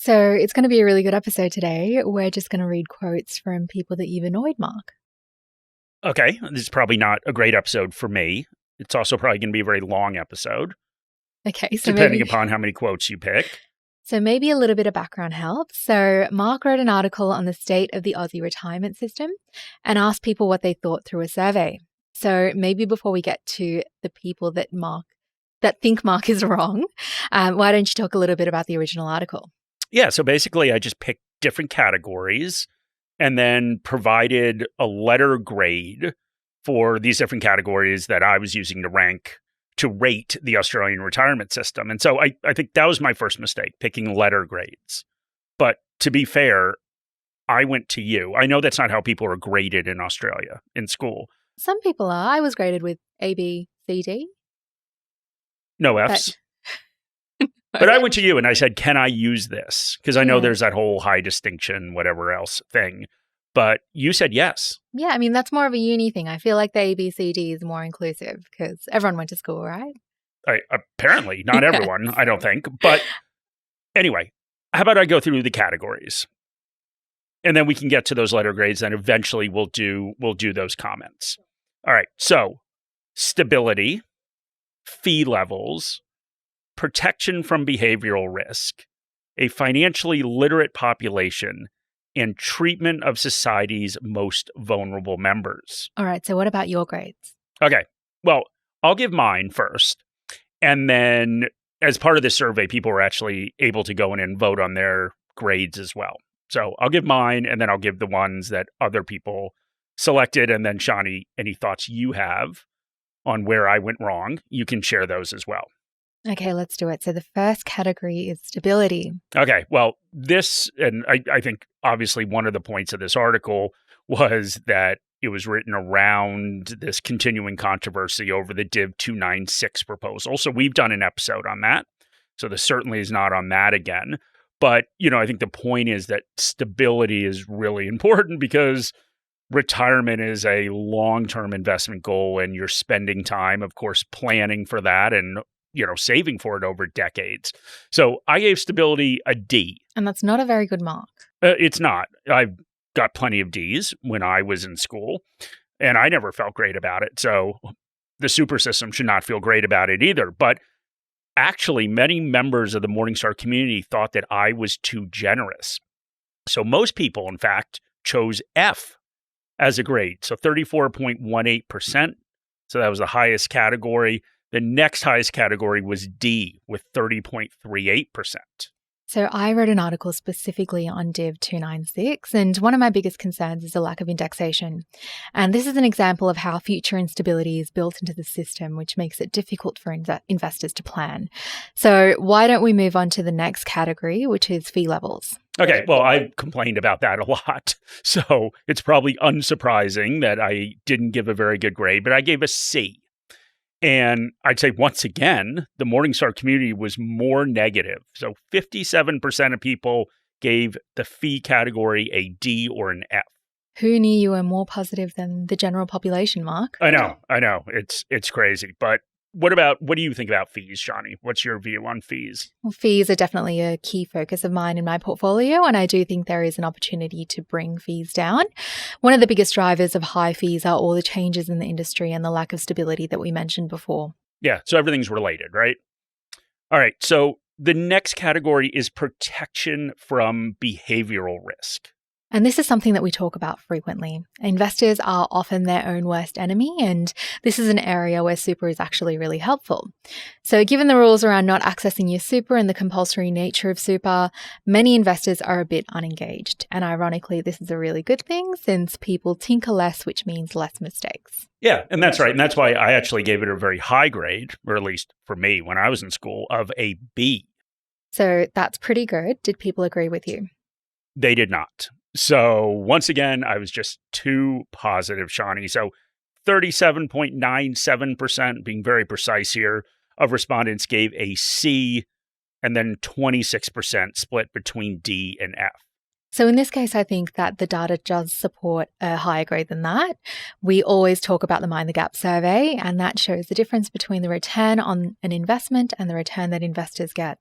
So it's going to be a really good episode today. We're just going to read quotes from people that you've annoyed, Mark. Okay, this is probably not a great episode for me. It's also probably going to be a very long episode. Okay, so depending upon how many quotes you pick. So maybe a little bit of background helps. So Mark wrote an article on the state of the Aussie retirement system and asked people what they thought through a survey. So maybe before we get to the people that think Mark is wrong, why don't you talk a little bit about the original article? Yeah, so basically I just picked different categories and then provided a letter grade for these different categories that I was using to rate the Australian retirement system. And so I think that was my first mistake, picking letter grades. But to be fair, I went to you. I know that's not how people are graded in Australia in school. Some people are. I was graded with A, B, C, D. No Fs. But I went to you and I said, can I use this? Because I know there's that whole high distinction, whatever else thing. But you said yes. Yeah, I mean, that's more of a uni thing. I feel like the ABCD is more inclusive because everyone went to school, right? Apparently, not everyone, I don't think. But anyway, how about I go through the categories? And then we can get to those letter grades, and eventually we'll do those comments. All right, so stability, fee levels, protection from behavioral risk, a financially literate population, and treatment of society's most vulnerable members. All right, so what about your grades? Okay, well, I'll give mine first. And then as part of this survey, people were actually able to go in and vote on their grades as well. So I'll give mine, and then I'll give the ones that other people selected. And then, Shani, any thoughts you have on where I went wrong, you can share those as well. Okay, let's do it. So the first category is stability. Okay, well, this, and I think obviously one of the points of this article was that it was written around this continuing controversy over the Div 296 proposal. So we've done an episode on that. So this certainly is not on that again. But, I think the point is that stability is really important because retirement is a long-term investment goal, and you're spending time, of course, planning for that and saving for it over decades. So I gave stability a D. And that's not a very good mark. It's not. I've got plenty of Ds when I was in school, and I never felt great about it. So the super system should not feel great about it either. But actually, many members of the Morningstar community thought that I was too generous. So most people, in fact, chose F as a grade. So 34.18%. So that was the highest category. The next highest category was D with 30.38%. So I wrote an article specifically on Div 296, and one of my biggest concerns is the lack of indexation. And this is an example of how future instability is built into the system, which makes it difficult for investors to plan. So why don't we move on to the next category, which is fee levels? Okay, well, I've complained about that a lot, so it's probably unsurprising that I didn't give a very good grade, but I gave a C. And I'd say, once again, the Morningstar community was more negative. So 57% of people gave the fee category a D or an F. Who knew you were more positive than the general population, Mark? I know. It's crazy. But what do you think about fees, Shani? What's your view on fees? Well, fees are definitely a key focus of mine in my portfolio, and I do think there is an opportunity to bring fees down. One of the biggest drivers of high fees are all the changes in the industry and the lack of stability that we mentioned before. Yeah, so everything's related, right? All right, so the next category is protection from behavioral risk. And this is something that we talk about frequently. Investors are often their own worst enemy, and this is an area where super is actually really helpful. So given the rules around not accessing your super and the compulsory nature of super, many investors are a bit unengaged. And ironically, this is a really good thing since people tinker less, which means less mistakes. Yeah, and that's right. And that's why I actually gave it a very high grade, or at least for me when I was in school, of a B. So that's pretty good. Did people agree with you? They did not. So once again, I was just too positive, Shani. So 37.97%, being very precise here, of respondents gave a C, and then 26% split between D and F. So in this case, I think that the data does support a higher grade than that. We always talk about the Mind the Gap survey, and that shows the difference between the return on an investment and the return that investors get.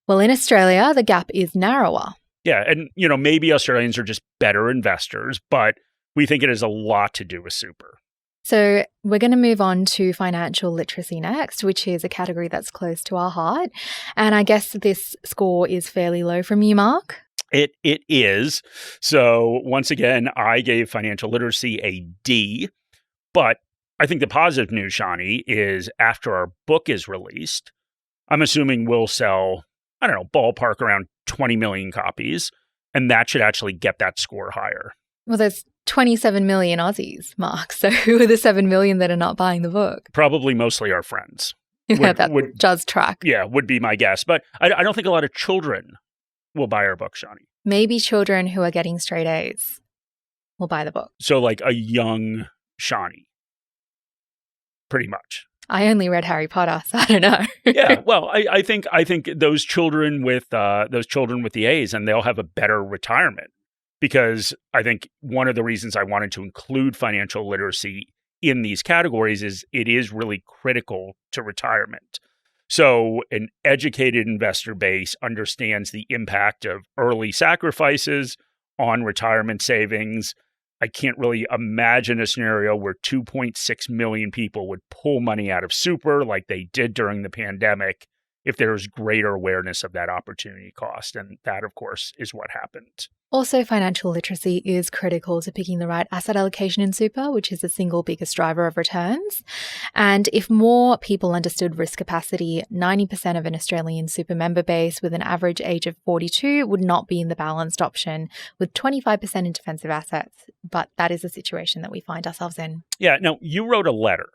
Well, in Australia, the gap is narrower. Yeah, and maybe Australians are just better investors, but we think it has a lot to do with super. So we're going to move on to financial literacy next, which is a category that's close to our heart. And I guess this score is fairly low from you, Mark. It is. So once again, I gave financial literacy a D, but I think the positive news, Shani, is after our book is released, I'm assuming we'll sell, I don't know, ballpark around 20 million copies, and that should actually get that score higher. Well, there's 27 million Aussies, Mark. So who are the 7 million that are not buying the book? Probably mostly our friends. That does track. Yeah, would be my guess. But I don't think a lot of children will buy our book, Shani. Maybe children who are getting straight A's will buy the book. So like a young Shani, pretty much. I only read Harry Potter, so I don't know. Yeah, well, I think those children with the A's, and they'll have a better retirement, because I think one of the reasons I wanted to include financial literacy in these categories is it is really critical to retirement. So an educated investor base understands the impact of early sacrifices on retirement savings. I can't really imagine a scenario where 2.6 million people would pull money out of super like they did during the pandemic if there's greater awareness of that opportunity cost. And that, of course, is what happened. Also, financial literacy is critical to picking the right asset allocation in super, which is the single biggest driver of returns. And if more people understood risk capacity, 90% of an Australian super member base with an average age of 42 would not be in the balanced option, with 25% in defensive assets. But that is the situation that we find ourselves in. Yeah. No, you wrote a letter.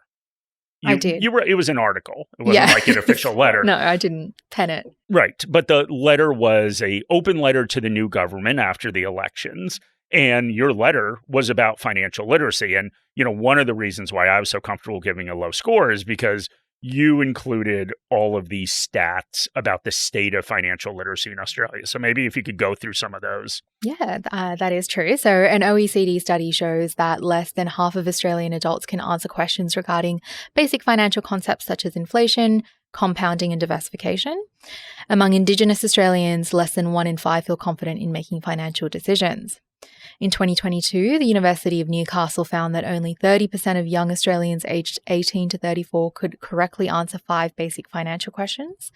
I did. It was an article. It wasn't like an official letter. No, I didn't pen it. Right. But the letter was an open letter to the new government after the elections. And your letter was about financial literacy. And, one of the reasons why I was so comfortable giving a low score is because you included all of these stats about the state of financial literacy in Australia. So maybe if you could go through some of those. Yeah, that is true. So an OECD study shows that less than half of Australian adults can answer questions regarding basic financial concepts such as inflation, compounding and diversification. Among Indigenous Australians, less than 1 in 5 feel confident in making financial decisions. In 2022, the University of Newcastle found that only 30% of young Australians aged 18 to 34 could correctly answer 5 basic financial questions.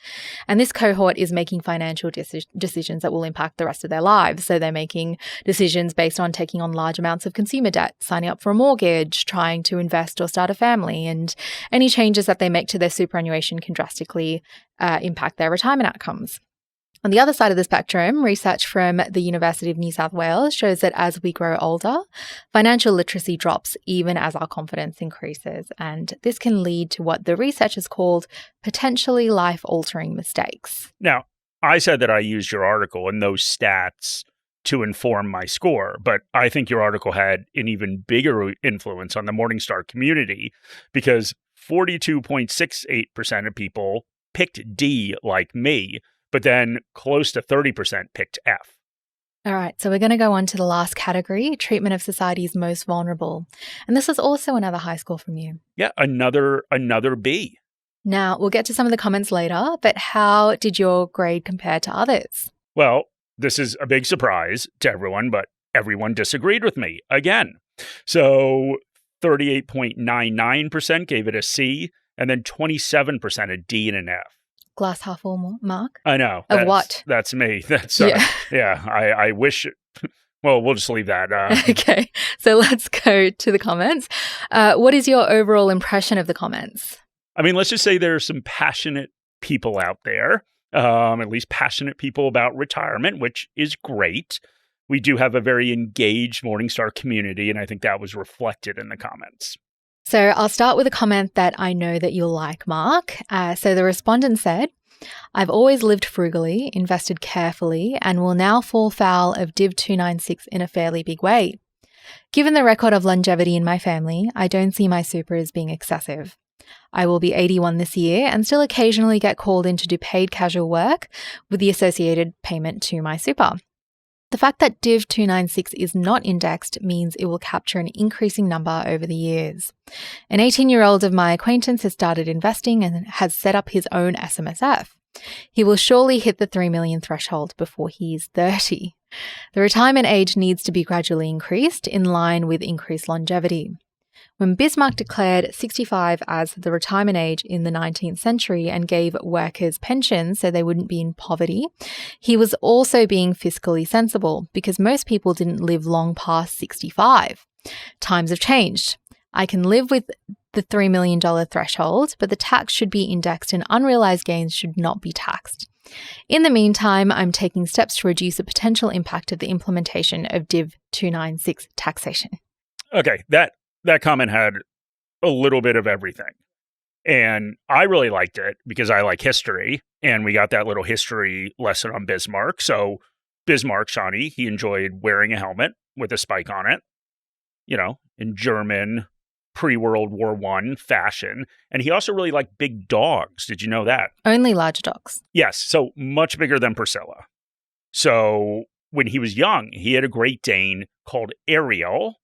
And this cohort is making financial decisions that will impact the rest of their lives. So they're making decisions based on taking on large amounts of consumer debt, signing up for a mortgage, trying to invest or start a family, and any changes that they make to their superannuation can drastically impact their retirement outcomes. On the other side of the spectrum, research from the University of New South Wales shows that as we grow older, financial literacy drops even as our confidence increases. And this can lead to what the researchers called potentially life-altering mistakes. Now, I said that I used your article and those stats to inform my score, but I think your article had an even bigger influence on the Morningstar community, because 42.68% of people picked D like me, but then close to 30% picked F. All right, so we're going to go on to the last category, treatment of society's most vulnerable. And this is also another high score from you. Yeah, another B. Now, we'll get to some of the comments later, but how did your grade compare to others? Well, this is a big surprise to everyone, but everyone disagreed with me again. So 38.99% gave it a C, and then 27% a D and an F. Glass half full, Mark? I know. Of what? That's me. That's yeah. I wish. Well, we'll just leave that. Okay, so let's go to the comments. What is your overall impression of the comments? I mean, let's just say there are some passionate people out there, at least passionate people about retirement, which is great. We do have a very engaged Morningstar community, and I think that was reflected in the comments. So I'll start with a comment that I know that you'll like, Mark. So the respondent said, I've always lived frugally, invested carefully, and will now fall foul of Div 296 in a fairly big way. Given the record of longevity in my family, I don't see my super as being excessive. I will be 81 this year and still occasionally get called in to do paid casual work with the associated payment to my super. The fact that Div 296 is not indexed means it will capture an increasing number over the years. An 18-year-old of my acquaintance has started investing and has set up his own SMSF. He will surely hit the 3 million threshold before he's 30. The retirement age needs to be gradually increased in line with increased longevity. When Bismarck declared 65 as the retirement age in the 19th century and gave workers pensions so they wouldn't be in poverty, he was also being fiscally sensible because most people didn't live long past 65. Times have changed. I can live with the $3 million threshold, but the tax should be indexed and unrealized gains should not be taxed. In the meantime, I'm taking steps to reduce the potential impact of the implementation of Div 296 taxation. Okay, that comment had a little bit of everything. And I really liked it because I like history, and we got that little history lesson on Bismarck. So Bismarck, Shani, he enjoyed wearing a helmet with a spike on it, in German pre-World War I fashion. And he also really liked big dogs. Did you know that? Only large dogs. Yes, so much bigger than Priscilla. So when he was young, he had a Great Dane called Ariel,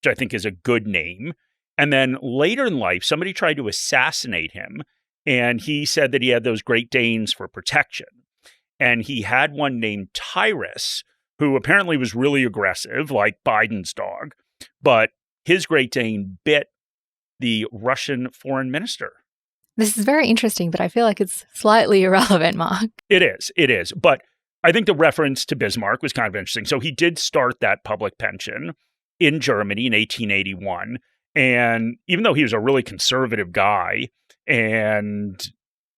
which I think is a good name. And then later in life, somebody tried to assassinate him, and he said that he had those Great Danes for protection. And he had one named Tyrus, who apparently was really aggressive, like Biden's dog, but his Great Dane bit the Russian foreign minister. This is very interesting, but I feel like it's slightly irrelevant, Mark. It is. But I think the reference to Bismarck was kind of interesting. So he did start that public pension in Germany in 1881. And even though he was a really conservative guy and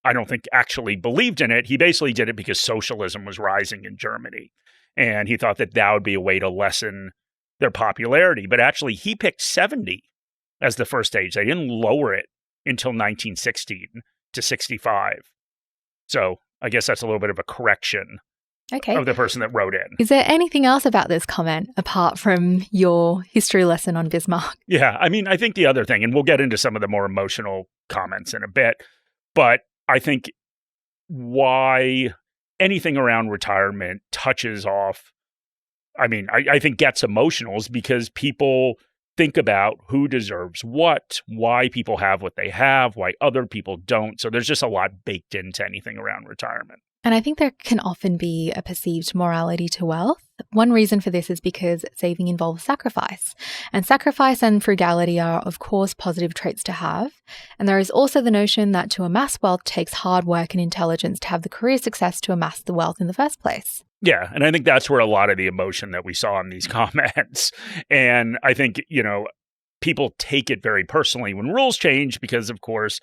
I don't think actually believed in it, he basically did it because socialism was rising in Germany. And he thought that would be a way to lessen their popularity. But actually, he picked 70 as the first age. They didn't lower it until 1916 to 65. So I guess that's a little bit of a correction of the person that wrote in. Is there anything else about this comment apart from your history lesson on Bismarck? Yeah, I think the other thing, and we'll get into some of the more emotional comments in a bit, but I think why anything around retirement touches off, I think gets emotional is because people think about who deserves what, why people have what they have, why other people don't. So there's just a lot baked into anything around retirement. And I think there can often be a perceived morality to wealth. One reason for this is because saving involves sacrifice. And sacrifice and frugality are, of course, positive traits to have. And there is also the notion that to amass wealth takes hard work and intelligence to have the career success to amass the wealth in the first place. Yeah, and I think that's where a lot of the emotion that we saw in these comments. And I think, people take it very personally when rules change because, of course,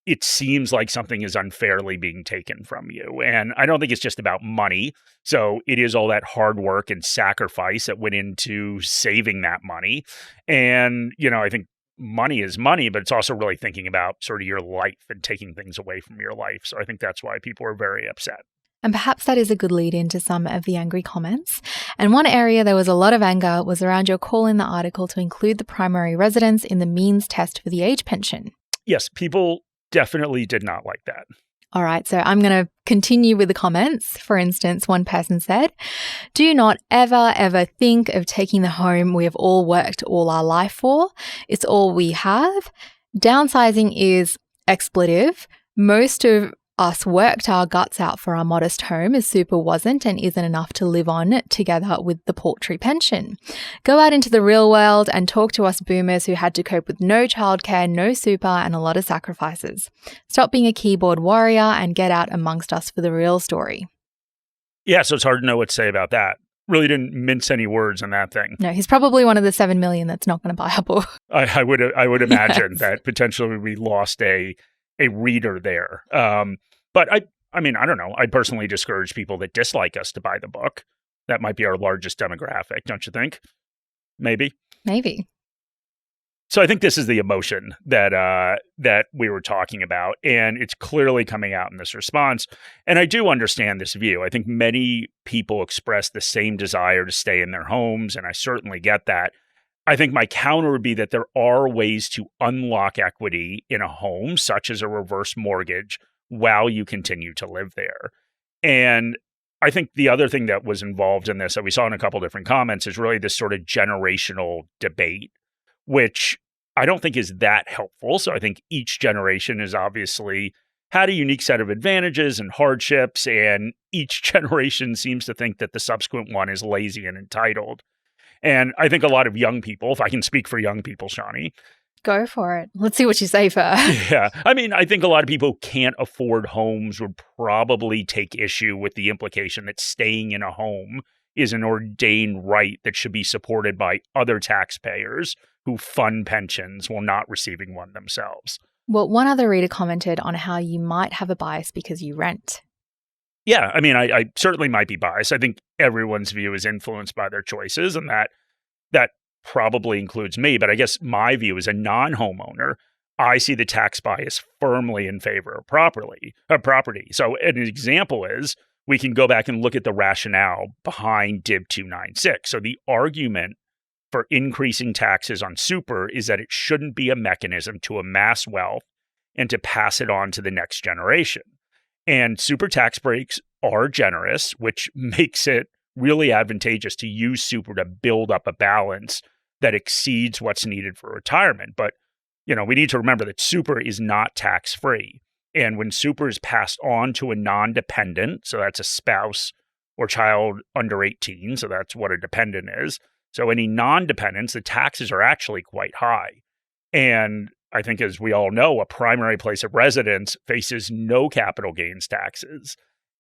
it seems like something is unfairly being taken from you. And I don't think it's just about money. So it is all that hard work and sacrifice that went into saving that money. And, I think money is money, but it's also really thinking about sort of your life and taking things away from your life. So I think that's why people are very upset. And perhaps that is a good lead into some of the angry comments. And one area there was a lot of anger was around your call in the article to include the primary residence in the means test for the age pension. Yes, people definitely did not like that. All right, so I'm going to continue with the comments. For instance, one person said, "Do not ever think of taking the home we have all worked all our life for. It's all we have. Downsizing is expletive. Most of us worked our guts out for our modest home as super wasn't and isn't enough to live on together with the paltry pension. Go out into the real world and talk to us boomers who had to cope with no childcare, no super and a lot of sacrifices. Stop being a keyboard warrior and get out amongst us for the real story." Yeah, so it's hard to know what to say about that. Really didn't mince any words on that thing. No, he's probably one of the 7 million that's not going to buy a book. I would imagine Yes. that potentially we lost a reader there. But I don't know. I personally discourage people that dislike us to buy the book. That might be our largest demographic, don't you think? Maybe. So I think this is the emotion that we were talking about, and it's clearly coming out in this response. And I do understand this view. I think many people express the same desire to stay in their homes, and I certainly get that. I think my counter would be that there are ways to unlock equity in a home, such as a reverse mortgage, while you continue to live there. And I think the other thing that was involved in this that we saw in a couple different comments is really this sort of generational debate, which I don't think is that helpful. So I think each generation is obviously had a unique set of advantages and hardships, and each generation seems to think that the subsequent one is lazy and entitled. And I think a lot of young people, if I can speak for young people, Shani. Go for it. Let's see what you say first. Yeah. I mean, I think a lot of people who can't afford homes would probably take issue with the implication that staying in a home is an ordained right that should be supported by other taxpayers who fund pensions while not receiving one themselves. Well, one other reader commented on how you might have a bias because you rent. Yeah, I mean, I certainly might be biased. I think everyone's view is influenced by their choices, and that probably includes me. But I guess my view as a non-homeowner, I see the tax bias firmly in favor of property. So an example is, we can go back and look at the rationale behind Div 296. So the argument for increasing taxes on super is that it shouldn't be a mechanism to amass wealth and to pass it on to the next generation. And super tax breaks are generous, which makes it really advantageous to use super to build up a balance that exceeds what's needed for retirement. But, we need to remember that super is not tax-free. And when super is passed on to a non-dependent, so that's a spouse or child under 18, so that's what a dependent is. So any non-dependents, the taxes are actually quite high. And I think, as we all know, a primary place of residence faces no capital gains taxes.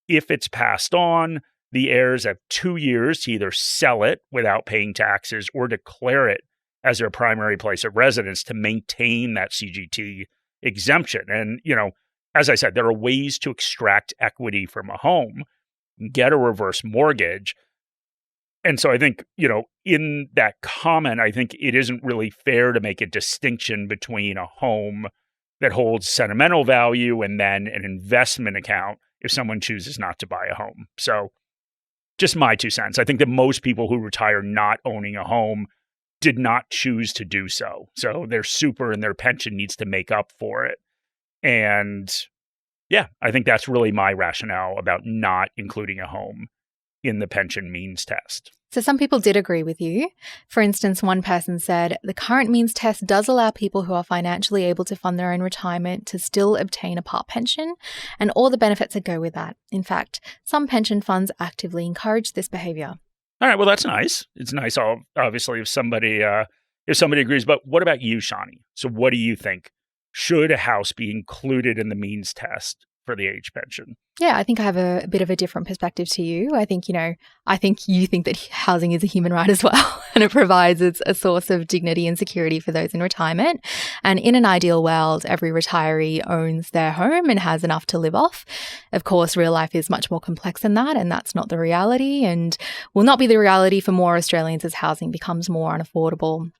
If it's passed on, the heirs have 2 years to either sell it without paying taxes or declare it as their primary place of residence to maintain that CGT exemption. And, as I said, there are ways to extract equity from a home, get a reverse mortgage. And so I think, in that comment, I think it isn't really fair to make a distinction between a home that holds sentimental value and then an investment account if someone chooses not to buy a home. So just my 2 cents. I think that most people who retire not owning a home did not choose to do so. So their super and their pension needs to make up for it. And yeah, I think that's really my rationale about not including a home in the pension means test. So some people did agree with you. For instance, one person said, the current means test does allow people who are financially able to fund their own retirement to still obtain a part pension and all the benefits that go with that. In fact, some pension funds actively encourage this behavior. All right, well, that's nice. It's nice, obviously, if somebody agrees. But what about you, Shani? So what do you think? Should a house be included in the means test for the age pension? Yeah, I think I have a bit of a different perspective to you. I think, you think that housing is a human right as well, and it provides a source of dignity and security for those in retirement. And in an ideal world, every retiree owns their home and has enough to live off. Of course, real life is much more complex than that, and that's not the reality, and will not be the reality for more Australians as housing becomes more unaffordable.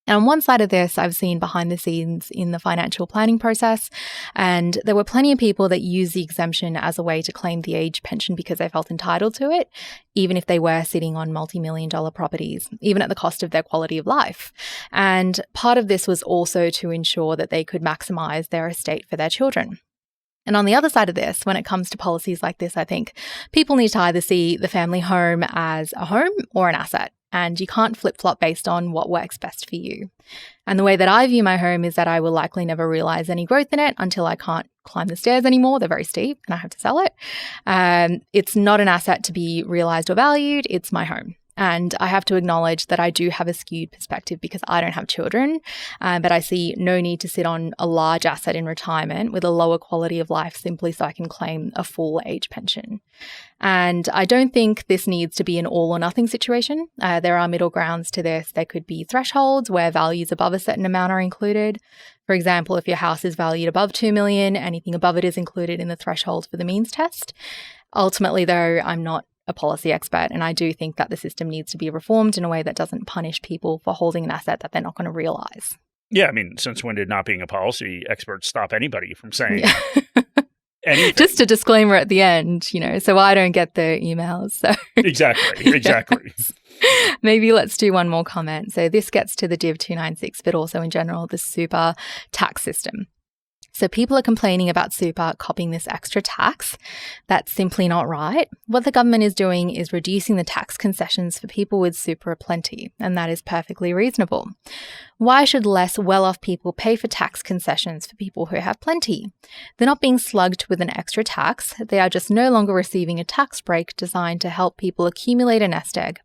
And on one side of this, I've seen behind the scenes in the financial planning process, and there were plenty of people that used the exemption as a way to claim the age pension because they felt entitled to it, even if they were sitting on multi-million-dollar properties, even at the cost of their quality of life. And part of this was also to ensure that they could maximise their estate for their children. And on the other side of this, when it comes to policies like this, I think people need to either see the family home as a home or an asset. And you can't flip-flop based on what works best for you. And the way that I view my home is that I will likely never realise any growth in it until I can't climb the stairs anymore. They're very steep and I have to sell it. It's not an asset to be realised or valued. It's my home. And I have to acknowledge that I do have a skewed perspective because I don't have children, but I see no need to sit on a large asset in retirement with a lower quality of life simply so I can claim a full age pension. And I don't think this needs to be an all or nothing situation. There are middle grounds to this. There could be thresholds where values above a certain amount are included. For example, if your house is valued above $2 million, anything above it is included in the threshold for the means test. Ultimately, though, I'm not a policy expert, and I do think that the system needs to be reformed in a way that doesn't punish people for holding an asset that they're not going to realise. Yeah, I mean, since when did not being a policy expert stop anybody from saying anything? Just a disclaimer at the end, so I don't get the emails. So Exactly. Maybe let's do one more comment. So this gets to the Div 296, but also in general, the super tax system. So people are complaining about super copying this extra tax. That's simply not right. What the government is doing is reducing the tax concessions for people with super plenty, and that is perfectly reasonable. Why should less well-off people pay for tax concessions for people who have plenty? They're not being slugged with an extra tax. They are just no longer receiving a tax break designed to help people accumulate a nest egg.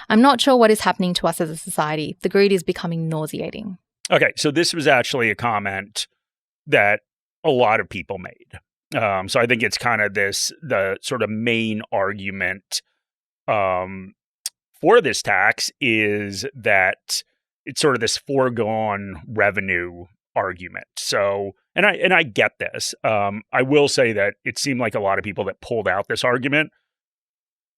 I'm not sure what is happening to us as a society. The greed is becoming nauseating. Okay, so this was actually a comment that a lot of people made. So I think it's kind of the sort of main argument for this tax is that it's sort of this foregone revenue argument. So, and I get this. I will say that it seemed like a lot of people that pulled out this argument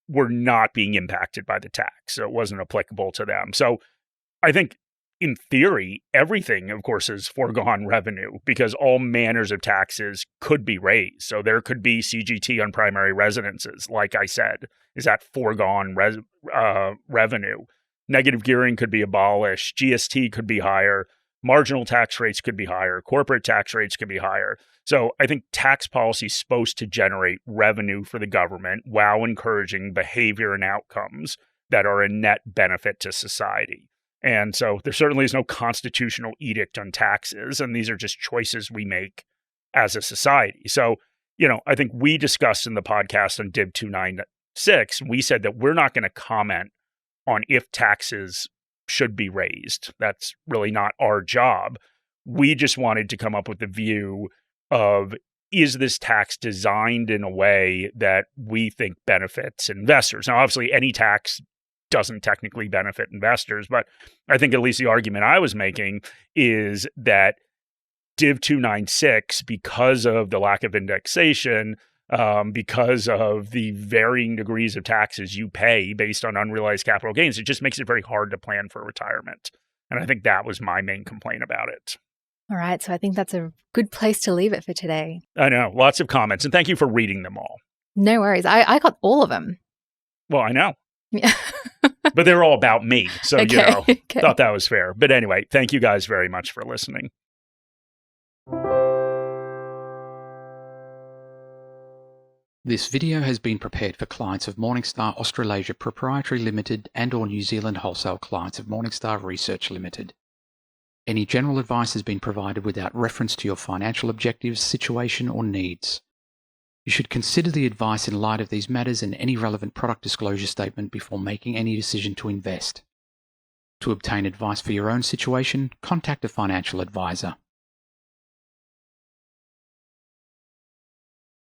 were not being impacted by the tax. So it wasn't applicable to them. So I think in theory, everything, of course, is foregone revenue because all manners of taxes could be raised. So there could be CGT on primary residences, like I said. Is that foregone revenue? Negative gearing could be abolished. GST could be higher. Marginal tax rates could be higher. Corporate tax rates could be higher. So I think tax policy is supposed to generate revenue for the government while encouraging behavior and outcomes that are a net benefit to society. And so there certainly is no constitutional edict on taxes, and these are just choices we make as a society. So, I think we discussed in the podcast on Div 296, we said that we're not going to comment on if taxes should be raised. That's really not our job. We just wanted to come up with the view of, is this tax designed in a way that we think benefits investors? Now, obviously, any tax doesn't technically benefit investors, but I think at least the argument I was making is that Div 296, because of the lack of indexation, because of the varying degrees of taxes you pay based on unrealized capital gains, it just makes it very hard to plan for retirement. And I think that was my main complaint about it. All right, so I think that's a good place to leave it for today. I know, lots of comments, and thank you for reading them all. No worries. I got all of them. Well, I know. Yeah. But they're all about me. So, Okay. Thought that was fair. But anyway, thank you guys very much for listening. This video has been prepared for clients of Morningstar Australasia Pty Ltd and or New Zealand wholesale clients of Morningstar Research Ltd. Any general advice has been provided without reference to your financial objectives, situation or needs. You should consider the advice in light of these matters and any relevant product disclosure statement before making any decision to invest. To obtain advice for your own situation, contact a financial advisor.